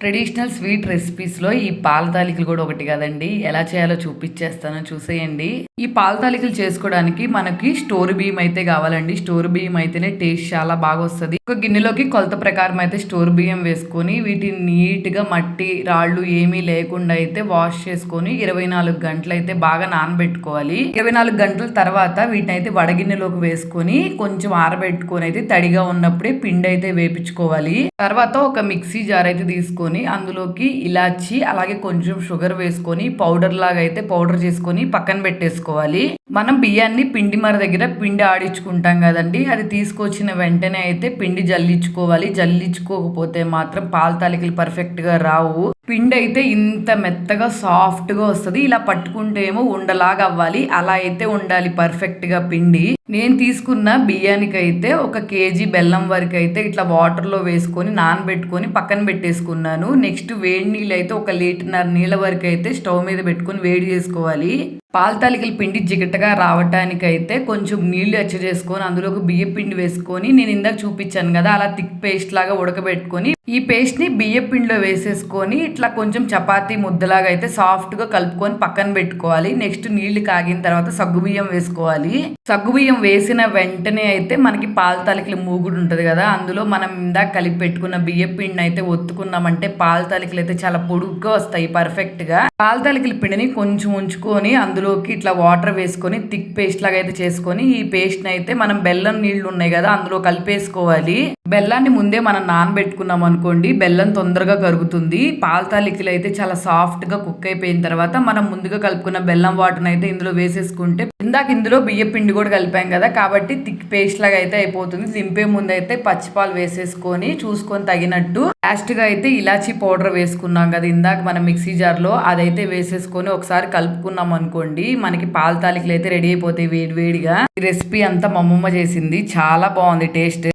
Traditional sweet రెసిపీస్‌లో ఈ పాల తాలికలు కూడా ఒకటి కదండీ! ఎలా చేయాలో చూపిచ్చేస్తాను చూసేయండి. ఈ పాల తాలికలు చేసుకోవడానికి మనకి స్టోర్ బియ్యం అయితే కావాలండి. స్టోర్ బియ్యం అయితేనే టేస్ట్ చాలా బాగొస్తది. ఒక గిన్నెలోకి కొలత ప్రకారం అయితే స్టోర్ బియ్యం వేసుకొని వీటిని నీట్‌గా మట్టి, రాళ్ళు ఏమీ లేకుండా అయితే వాష్ చేసుకొని 24 గంటలైతే బాగా నానబెట్టుకోవాలి. 24 గంటల తర్వాత వీటినైతే వడగిన్నెలోకి వేసుకొని కొంచెం ఆరబెట్టుకొని అయితే తడిగా ఉన్నప్పుడే పిండి అయితే వేపించుకోవాలి. తర్వాత ఒక మిక్సీ జార్ అయితే తీసుకొని అందులోకి ఇలాచి అలాగే కొంచెం షుగర్ వేసుకొని పౌడర్ లాగా అయితే పౌడర్ చేసుకొని పక్కన పెట్టేసుకోవాలి. మనం బియ్యాన్ని పిండి మర దగ్గర పిండి ఆడించుకుంటాం కదండి, అది తీసుకొచ్చిన వెంటనే అయితే పిండి జల్లించుకోవాలి. జల్లించుకోకపోతే మాత్రం పాల తాలికలు పర్ఫెక్ట్ గా రావు. పిండి అయితే ఇంత మెత్తగా సాఫ్ట్ గా వస్తుంది. ఇలా పట్టుకుంటే ఏమో ఉండలాగా అవ్వాలి. అలా అయితే ఉండాలి పర్ఫెక్ట్ గా పిండి. నేను తీసుకున్న బియ్యానికైతే 1 కేజీ బెల్లం వరకు అయితే ఇట్లా వాటర్లో వేసుకొని నానబెట్టుకొని పక్కన పెట్టేసుకున్నాను. నెక్స్ట్ వేడి నీళ్ళు అయితే 1 లీటర్‌న్నర నీళ్ళ వరకు అయితే స్టవ్ మీద పెట్టుకొని వేడి చేసుకోవాలి. పాల తాలికల పిండి జిగటగా రావటానికైతే కొంచెం నీళ్లు చేసుకొని అందులోకి బియ్యం పిండి వేసుకొని నేను ఇందాక చూపించాను కదా, అలా థిక్ పేస్ట్ లాగా ఉడకబెట్టుకొని ఈ పేస్ట్ ని బియ్యం పిండిలో వేసేసుకొని ఇట్లా కొంచెం చపాతీ ముద్దలాగా అయితే సాఫ్ట్ గా కలుపుకొని పక్కన పెట్టుకోవాలి. నెక్స్ట్ నీళ్లు కాగిన తర్వాత సగ్గుబియ్యం వేసుకోవాలి. సగ్గుబియ్యం వేసిన వెంటనే అయితే మనకి పాల తాలికల మూగుడు ఉంటది కదా, అందులో మనం ఇందాక కలిపి పెట్టుకున్న బియ్యం పిండిని అయితే ఒత్తుకున్నామంటే పాల తాలికలు అయితే చాలా పొడుగ్గా వస్తాయి పర్ఫెక్ట్ గా. పాల తాలికల పిండిని కొంచెం ఉంచుకొని అందులోకి ఇట్లా వాటర్ వేసుకొని థిక్ పేస్ట్ లాగా అయితే చేసుకొని ఈ పేస్ట్ ని అయితే మనం బెల్లం నీళ్లు ఉన్నాయి కదా అందులో కలిపేసుకోవాలి. బెల్లాన్ని ముందే మనం నానబెట్టుకున్నాం అనుకోండి, బెల్లం తొందరగా కరుగుతుంది. పాల తాలికలు అయితే చాలా సాఫ్ట్ గా కుక్ అయిపోయిన తర్వాత మనం ముందుగా కలుపుకున్న బెల్లం వాటర్ అయితే ఇందులో వేసేసుకుంటే ఇందాక ఇందులో బియ్య పిండి కూడా కలిపాం కదా కాబట్టి థిక్ పేస్ట్ లాగా అయితే అయిపోతుంది. దింపే ముందు అయితే పచ్చిపాలు వేసేసుకొని చూసుకొని తగినట్టు లాస్ట్ గా అయితే ఇలాచీ పౌడర్ వేసుకున్నాం కదా ఇందాక మన మిక్సీ జార్ లో, అదైతే వేసేసుకొని ఒకసారి కలుపుకున్నాం అనుకోండి మనకి పాల తాలికలు అయితే రెడీ అయిపోతాయి వేడి వేడిగా. ఈ రెసిపీ అంతా మా అమ్మమ్మ చేసింది, చాలా బాగుంది టేస్ట్.